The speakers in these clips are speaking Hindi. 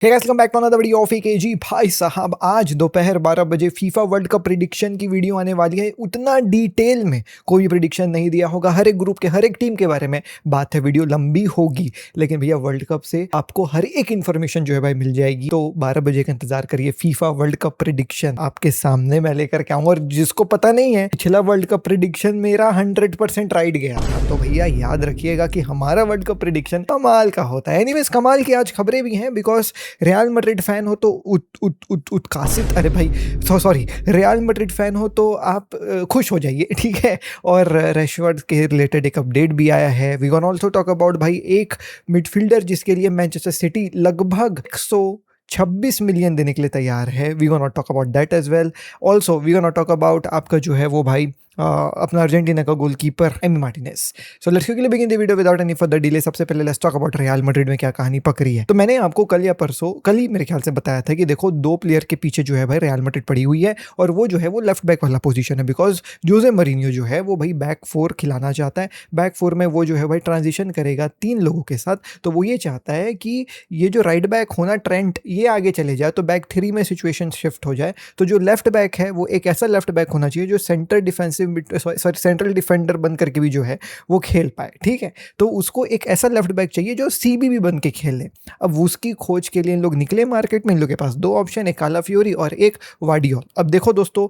Hey guys, welcome back to another video of AKG. भाई साहब, आज दोपहर 12 बजे फीफा वर्ल्ड कप प्रिडिक्शन की वीडियो आने वाली है। उतना डिटेल में कोई प्रिडिक्शन नहीं दिया होगा, हर एक ग्रुप के हर एक टीम के बारे में बात है। वीडियो लंबी होगी लेकिन भैया वर्ल्ड कप से आपको हर एक इन्फॉर्मेशन जो है भाई मिल जाएगी। तो 12 बजे का इंतजार करिए। फीफा वर्ल्ड कप प्रिडिक्शन आपके सामने मैं लेकर के आऊंगा। और जिसको पता नहीं है, पिछला वर्ल्ड कप प्रिडिक्शन मेरा 100% राइट गया था, तो भैया याद रखिएगा कि हमारा वर्ल्ड कप प्रिडिक्शन कमाल का होता है। एनीवेज, कमाल की आज खबरें भी हैं बिकॉज रियल मैड्रिड फैन हो तो उत्कासित, अरे भाई सॉरी, रियल मैड्रिड फैन हो तो आप खुश हो जाइए, ठीक है। और रैशवर्ड के रिलेटेड एक अपडेट भी आया है। We can also talk about भाई एक मिडफील्डर जिसके लिए मैनचेस्टर सिटी लगभग 126 मिलियन देने के लिए तैयार है। We can not talk about that as well. Also we can not talk about आपका जो है वो भाई अपना अर्जेंटीना का goalkeeper Emi Martinez. So let's quickly begin the video without any further delay. सबसे पहले let's talk about Real Madrid में क्या कहानी पक रही है। तो मैंने आपको कल या परसों, कल ही मेरे ख्याल से बताया था कि देखो, दो प्लेयर के पीछे जो है भाई रियल मैड्रिड पड़ी हुई है, और वो जो है वो लेफ्ट बैक वाला पोजीशन है। बिकॉज जोसे मरीनियो जो है वो भाई बैक फोर खिलाना चाहता है। बैक फोर में वो जो है भाई ट्रांजिशन करेगा 3 लोगों के साथ। तो वो ये चाहता है कि ये जो राइट बैक होना ट्रेंट, ये आगे चले जाए तो बैक 3 में सिचुएशन शिफ्ट हो जाए। तो जो लेफ्ट बैक है वो एक ऐसा लेफ्ट बैक होना चाहिए जो सेंटर डिफेंसिव सेंट्रल डिफेंडर बन करके भी जो है वो खेल पाए, ठीक है। तो उसको एक ऐसा लेफ्ट बैक चाहिए जो सीबीबी बन के खेले। अब उसकी खोज के लिए इन लोग निकले मार्केट में। इन लोग के पास 2 ऑप्शन, एक कालाफियोरी और एक वाडियोल। अब देखो दोस्तों,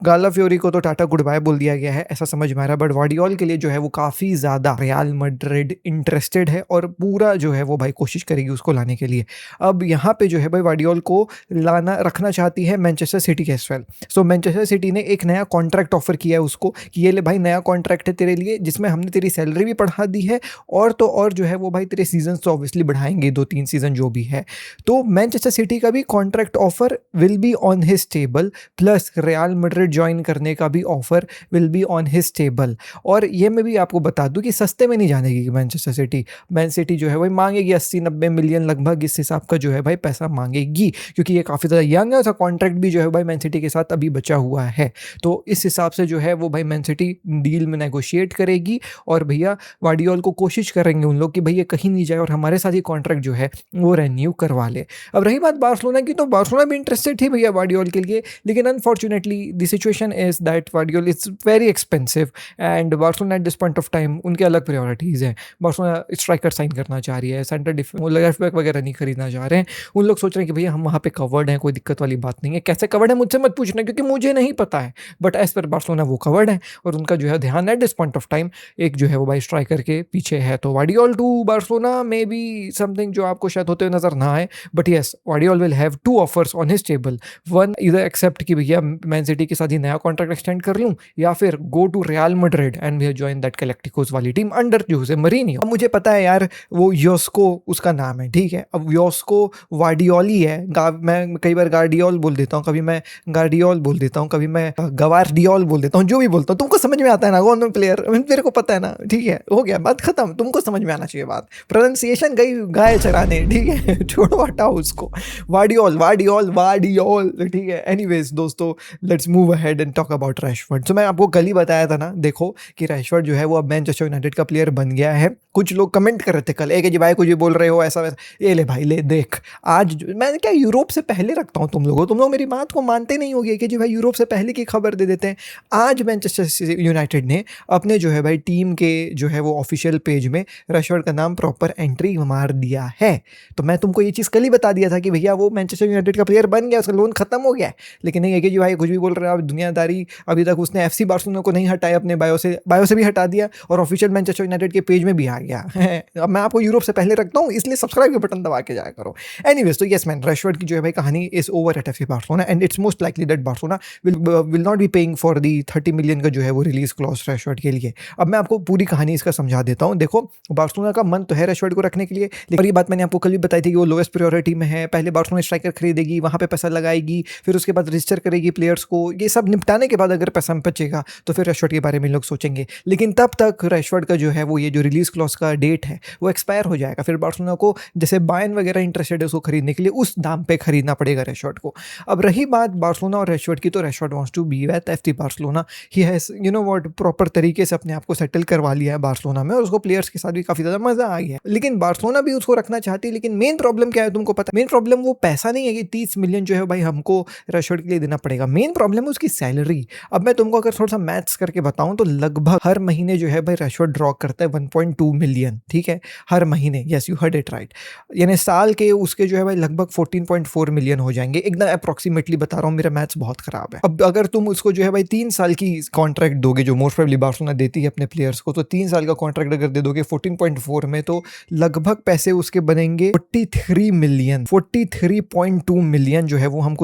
कालाफियोरी को तो टाटा गुड बाय बोल दिया गया है, ऐसा समझ में आ रहा है। बट वाडियोल के लिए जो है वो काफ़ी ज़्यादा रियल मैड्रिड इंटरेस्टेड है और पूरा जो है वो भाई कोशिश करेगी उसको लाने के लिए। अब यहाँ पे जो है भाई वाडियोल को लाना रखना चाहती है मैनचेस्टर सिटी एज वेल। सो मैनचेस्टर सिटी ने एक नया कॉन्ट्रैक्ट ऑफर किया है उसको कि ये ले भाई, नया कॉन्ट्रैक्ट है तेरे लिए, जिसमें हमने तेरी सैलरी भी बढ़ा दी है, और तो और जो है वो भाई तेरे सीजन तो ऑब्वियसली बढ़ाएंगे, 2-3 सीजन जो भी है। तो मैनचेस्टर सिटी का भी contract offer will be on his table, plus real Madrid join करने का भी offer will be on his table. और ये मैं भी आपको बता दूं कि सस्ते में नहीं जानेगी मैनचेस्टर सिटी। मैन सिटी जो है भाई मांगेगी 80-90 मिलियन लगभग, इस हिसाब का जो है भाई पैसा मांगेगी, क्योंकि ये काफ़ी ज़्यादा यंग है। उसका कॉन्ट्रैक्ट भी जो है भाई मैन सिटी के साथ अभी बचा हुआ है। तो इस हिसाब से जो है वो भाई मैन सिटी डील में नेगोशिएट करेगी। और भैया वाडियोल को कोशिश करेंगे उन लोग कि भैया कहीं नहीं जाए और हमारे साथ ही कॉन्ट्रैक्ट जो है वो रेन्यू करवा ले। अब रही बात बार्सिलोना की, तो बार्सिलोना भी इंटरेस्टेड थी भैया वाडियोल के लिए, लेकिन unfortunately the situation is that Gvardiol is very expensive and Barcelona at this point of time उनके अलग प्रायोरिटीज़ हैं। बार्सिलोना स्ट्राइकर साइन करना चाह रही है, सेंटर लेफ्ट बैक वगैरह नहीं खरीदना चाह रहे हैं। उन लोग सोच रहे हैं कि भैया हम वहाँ पे कवर्ड हैं, कोई दिक्कत वाली बात नहीं है। कैसे कवर्ड है मुझसे मत पूछना, क्योंकि मुझे नहीं पता है, बट एज पर बार्सिलोना वो कवर्ड है और उनका जो है ध्यान eight this point of time एक जो है वो भाई स्ट्राइकर के पीछे है। तो वाडियोल टू बार्सिलोना में भी समथिंग जो आपको शायद होते हुए नजर ना आए, but yes, Gvardiol will have 2 offers on his table. One, इधर एक्सेप्ट कि भैया मैन सिटी के साथ ही नया कॉन्ट्रैक्ट एक्सटेंड कर लूं, या फिर go to Real Madrid and we join that galacticos वाली टीम अंडर जोसे मरीनियो। अब मुझे पता है यार, वो योस्को उसका नाम है, ठीक है। अब योस्को वाडियोल ही है। मैं कई बार गार्डियोल बोल देता हूँ, कभी मैं गार्डियोल बोल देता हूँ, कभी मैं गवार्डियोल बोल देता हूँ, जो भी बोलता हूँ तुमको समझ में आता है ना, कौन प्लेयर मेरे को पता है ना, ठीक है, हो गया, बात खत्म। तुमको समझ में आना चाहिए बात, प्रोनाउंसिएशन गई गाय चराने, ठीक है। छोड़ो, हटाओ उसको। वाडियोल वाडियोल वाडियोल, ठीक है। एनीवेज दोस्तों, let's move ahead and talk about Rashford. तो मैं आपको कल ही बताया था ना, देखो कि रैशफोर्ड जो है वो अब मैनचेस्टर यूनाइटेड का प्लेयर बन गया है। कुछ लोग कमेंट कर रहे थे कल, एक जी भाई कुछ भी बोल रहे हो ऐसा वैसा। ये ले भाई, ले देख, आज मैं क्या यूरोप से पहले रखता हूँ तुम लोग मेरी बात को मानते नहीं होगे कि जी भाई यूरोप से पहले की खबर दे देते हैं। आज मैनचेस्टर यूनाइटेड ने अपने जो है भाई टीम के जो है वो ऑफिशियल पेज में रैशफोर्ड का नाम प्रॉपर एंट्री मार दिया है। तो मैं तुमको ये चीज़ कल ही बता दिया था कि भैया वो मैनचेस्टर यूनाइटेड का प्लेयर बन गया, उसका लोन खत्म हो गया है। लेकिन नहीं है कि जी भाई कुछ भी बोल रहे हैं आप, दुनियादारी। अभी तक उसने एफसी बार्सिलोना को नहीं हटाया, अपने बायो से भी हटा दिया, और ऑफिशियल मैनचेस्टर यूनाइटेड के पेज में भी आ गया है। अब मैं आपको यूरोप से पहले रखता हूँ, इसलिए सब्सक्राइब के बटन दबा के जाया करो। एनीवेज, तो यस मैन, रैशफोर्ड की जो है भाई कहानी is over at FC Barcelona and it's most likely that Barcelona will not be paying for the 30 million का जो है वो रिलीज क्लॉज रैशफोर्ड के लिए। अब मैं आपको पूरी कहानी इसका समझा देता हूँ। देखो, बार्सिलोना का मन तो है रैशफोर्ड को रखने के लिए, लेकिन ये बात मैंने आपको कल भी बताई थी कि वो लोएस्ट प्रायोरिटी में है। पहले बार्सिलोना स्ट्राइकर खरीदेगी, वहाँ पे पैसा लगाएगी, फिर उसके बाद रजिस्टर करेगी प्लेयर्स को। ये सब निपटाने के बाद अगर पैसा बचेगा तो फिर रैशफोर्ड के बारे में लोग सोचेंगे। लेकिन तब तक रैशफोर्ड का जो है वो ये जो रिलीज क्लॉज उसका डेट है वो एक्सपायर हो जाएगा। फिर बार्सिलोना को जैसे बायर्न वगैरह इंटरेस्टेड है उसको खरीदने के लिए उस दाम पे खरीदना पड़ेगा रैशफोर्ड को। अब रही बात बार्सिलोना और रैशफोर्ड की, तो Rashford wants to be with FC Barcelona. He has you know what proper तरीके से अपने आप को सेटल करवा लिया है बार्सिलोना में और उसको प्लेयर्स के साथ भी काफी ज्यादा मजा आई है। लेकिन बार्सिलोना भी उसको रखना चाहती है, लेकिन मेन प्रॉब्लम क्या है तुमको पता है? मेन प्रॉब्लम वो पैसा नहीं है कि 30 मिलियन जो है भाई हमको रैशफोर्ड के लिए देना पड़ेगा। मेन प्रॉब्लम है उसकी सैलरी। अब मैं तुमको अगर थोड़ा सा मैथ्स करके बताऊं तो लगभग हर महीने जो है भाई रैशफोर्ड ड्रॉ करता है 1.2 मिलियन, ठीक है, हर महीने। Yes you heard it right. यानी साल के उसके जो है भाई लगभग 14.4 मिलियन हो जाएंगे। एकदम अप्रोक्सीमेटली बता रहा हूँ, मेरा मैथ्स बहुत खराब है। अब अगर तुम उसको जो है भाई 3 साल की कॉन्ट्रैक्ट दोगे, जो मोस्ट प्रोबेबली बार्सिलोना देती है अपने प्लेयर्स को, तो 3 साल का कॉन्ट्रैक्ट अगर दे दोगे 14.4 में, तो लगभग पैसे उसके बनेंगे 43 मिलियन। 43.2 मिलियन जो है वो हम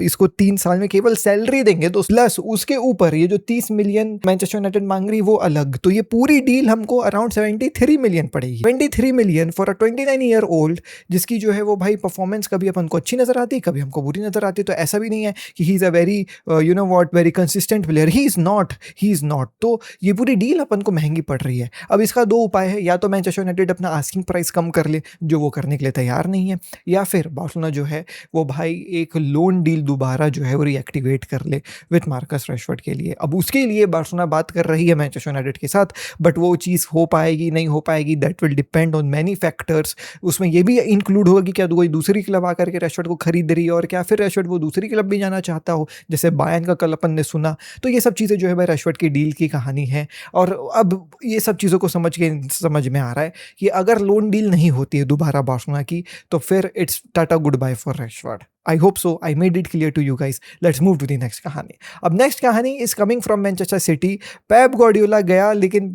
इसको 3 साल में केवल सैलरी देंगे, तो प्लस उसके ऊपर ये जो 30 मिलियन मैनचेस्टर यूनाइटेड मांग रही वो अलग, तो ये पूरी डील हमको अराउंड 73 मिलियन पड़ेगी। 23 million for a 29 year old, जिसकी जो है वो भाई परफॉर्मेंस कभी अपन को अच्छी नजर आती, कभी हमको बुरी नजर आती। तो ऐसा भी नहीं है कि he is a very you know what very consistent player, he is not. तो ये पूरी डील अपन को महंगी पड़ रही है। अब इसका दो उपाय है, या तो मैनचेस्टर यूनाइटेड अपना आस्किंग प्राइस कम कर ले, जो वो करने के लिए तैयार नहीं है, या फिर बार्सिलोना जो है वो भाई एक लोन डील दोबारा जो है वो रीएक्टिवेट कर ले विथ मार्कस रैशफोर्ड के लिए। अब उसके लिए बार्सिलोना बात कर रही है मैनचेस्टर यूनाइटेड के साथ, बट वो चीज़ हो पाएगी नहीं हो पाएगी, that will depend on many factors. उसमें ये भी इंक्लूड होगा कि क्या कोई दूसरी क्लब आकर के रैशफोर्ड को खरीद रही है, और क्या फिर रैशफोर्ड वो दूसरी क्लब भी जाना चाहता हो, जैसे बायर्न का कल अपन ने सुना। तो ये सब चीज़ें जो है भाई रैशफोर्ड की डील की कहानी है। और अब ये सब चीज़ों को समझ में आ रहा है कि अगर लोन डील नहीं होती है दोबारा बार्सिलोना की, तो फिर it's tata goodbye for Rashford. I hope so. I made it clear to you guys. Let's move to the next कहानी। अब नेक्स्ट कहानी is coming from Manchester City। Pep Guardiola गया, लेकिन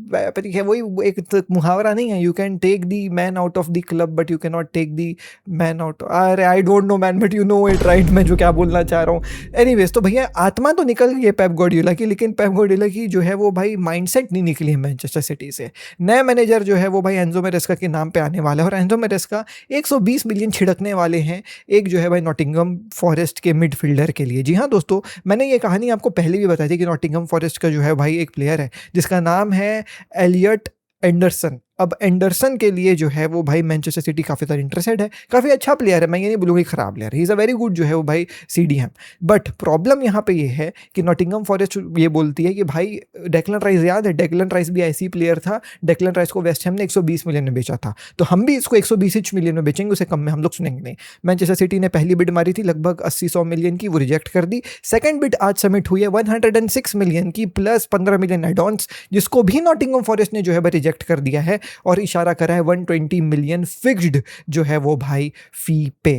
वही एक मुहावरा नहीं है, you can take the man out of the club but you cannot take the man out। अरे I don't know man but you know it right, मैं जो क्या बोलना चाह रहा हूँ। Anyways, तो भैया आत्मा तो निकल गई है पेप गार्डियोला की, लेकिन पेप गार्डियोला की जो है वो भाई माइंडसेट नहीं निकली है मैनचेस्टर सिटी से। नया मैनेजर जो है वो भाई एंजो मैरेस्का के नाम पे आने वाला है, और एंजो मैरेस्का 120 मिलियन छिड़कने वाले हैं एक जो है भाई नॉटिंघम फॉरेस्ट के मिडफील्डर के लिए। जी हाँ दोस्तों, मैंने ये कहानी आपको पहले भी बताई थी कि नॉटिंघम फॉरेस्ट का जो है भाई एक प्लेयर है जिसका नाम है एलियट एंडरसन। अब एंडरसन के लिए जो है वो भाई मैनचेस्टर सिटी काफ़ी ज़्यादा इंटरेस्टेड है। काफ़ी अच्छा प्लेयर है, मैं ये नहीं बोलूँगा खराब प्लेयर है, he is a very good जो है वो भाई CDM। बट प्रॉब्लम यहाँ पे ये है कि नॉटिंघम फॉरेस्ट ये बोलती है कि भाई डेक्लन राइस, याद है डेक्लन राइस भी ऐसी प्लेयर था, डेक्लन राइस को वेस्ट हैम ने 120 मिलियन में बेचा था, तो हम भी इसको 120 मिलियन में बेचेंगे, उसे कम में हम लोग सुनेंगे नहीं। मैनचेस्टर सिटी ने पहली बिड मारी थी लगभग 80-100 मिलियन की, वो रिजेक्ट कर दी। सेकंड बिड आज सबमिट हुई है 106 मिलियन की प्लस 15 मिलियन एडॉन्स, जिसको भी नॉटिंघम फॉरेस्ट ने जो है रिजेक्ट कर दिया है और इशारा करा है 120 मिलियन फिक्स्ड जो है वो भाई फी पे।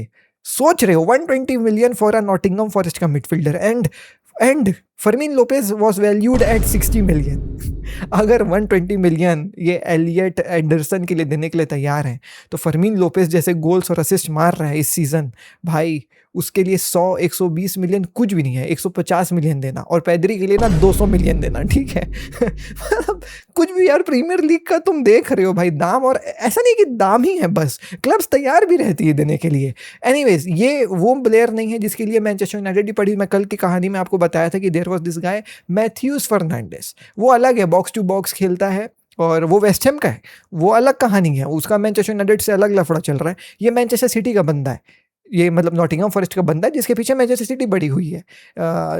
सोच रहे हो 120 million for a Nottingham Forest का midfielder, and Fermin Lopez was valued at 60 million. अगर 120 मिलियन ये एलियट एंडरसन के लिए देने के लिए तैयार हैं, तो फर्मीन लोपेज जैसे गोल्स और असिस्ट मार रहा है इस सीजन भाई, उसके लिए 100-120 मिलियन कुछ भी नहीं है। 150 मिलियन देना, और पैदरी के लिए ना 200 मिलियन देना, ठीक है। मतलब कुछ भी यार, प्रीमियर लीग का तुम देख रहे हो भाई दाम, और ऐसा नहीं कि दाम ही है, बस क्लब्स तैयार भी रहती है देने के लिए। एनीवेज, ये वो प्लेयर नहीं है जिसके लिए मैनचेस्टर यूनाइटेड ही पड़ी। मैं कल की कहानी में आपको बताया था कि there was this guy Matheus Fernandes, वो अलग है, बॉक्स टू बॉक्स खेलता है और वो वेस्ट हैम का है, वो अलग कहानी है, उसका मैनचेस्टर यूनाइटेड से अलग लफड़ा चल रहा है। ये मैनचेस्टर सिटी का बंदा है, ये मतलब नॉटिंघम फॉरेस्ट का बंदा है जिसके पीछे मैनचेस्टर सिटी बड़ी हुई है,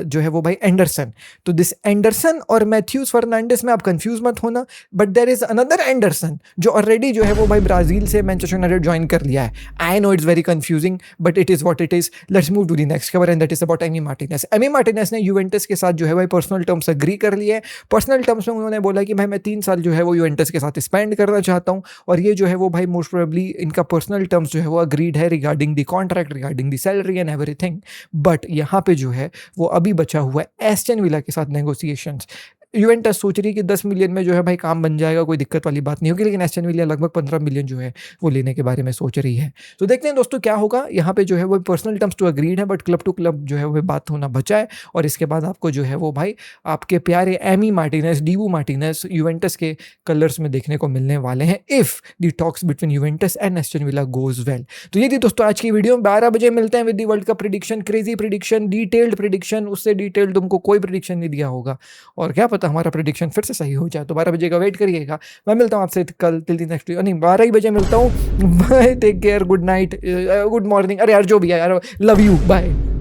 जो है वो भाई एंडरसन। तो दिस एंडरसन और मैथ्यूज फर्नांडिस में आप कंफ्यूज मत होना, but there is another Anderson जो ऑलरेडी जो है वो भाई ब्राजील से मैनचेस्टर यूनाइटेड ज्वाइन कर लिया है। I know it's very confusing but it is what it is. Let's move to the next खबर, and that is about Emi Martinez. Emi Martinez ने यूवेंटस के साथ जो है भाई पर्सनल टर्म्स एग्री कर लिए। पर्सनल टर्म्स में उन्होंने बोला कि भाई मैं 3 साल जो है वो यूवेंटस के साथ स्पेंड करना चाहता हूँ, और ये जो है वो भाई मोस्ट प्रोबेबली इनका पर्सनल टर्म्स जो है वो अग्रीड है regarding the contract, regarding the salary and everything. But यहाँ पे जो है वो अभी बचा हुआ है एस्टन विला के साथ नेगोशिएशंस। यूवेंटस सोच रही है कि 10 मिलियन में जो है भाई काम बन जाएगा, कोई दिक्कत वाली बात नहीं होगी, लेकिन एस्टन विला लगभग 15 मिलियन जो है वो लेने के बारे में सोच रही है। तो देखते हैं दोस्तों क्या होगा। यहाँ पे जो है वो पर्सनल टर्म्स तो अग्रीड है, बट क्लब टू क्लब जो है वो बात होना बचा है, और इसके बाद आपको जो है वो भाई आपके प्यारे एमी मार्टिनेज, डीबू मार्टिनेज यूवेंटस के कलर्स में देखने को मिलने वाले हैं if the talks between Juventus and Aston villa goes well. तो ये थी दोस्तों आज की वीडियो। 12 बजे मिलते हैं with the world cup prediction, crazy prediction, detailed prediction. उससे डिटेल्ड तुमको कोई प्रेडिक्शन नहीं दिया होगा, और क्या पता पता हमारा प्रेडिक्शन फिर से सही हो जाए। तो 12 बजे का वेट करिएगा। मैं मिलता हूँ आपसे कल टिल नेक्स्ट नहीं 12 ही बजे मिलता हूँ। Bye, take care, good night, good morning, अरे यार जो भी है यार, लव यू, बाय।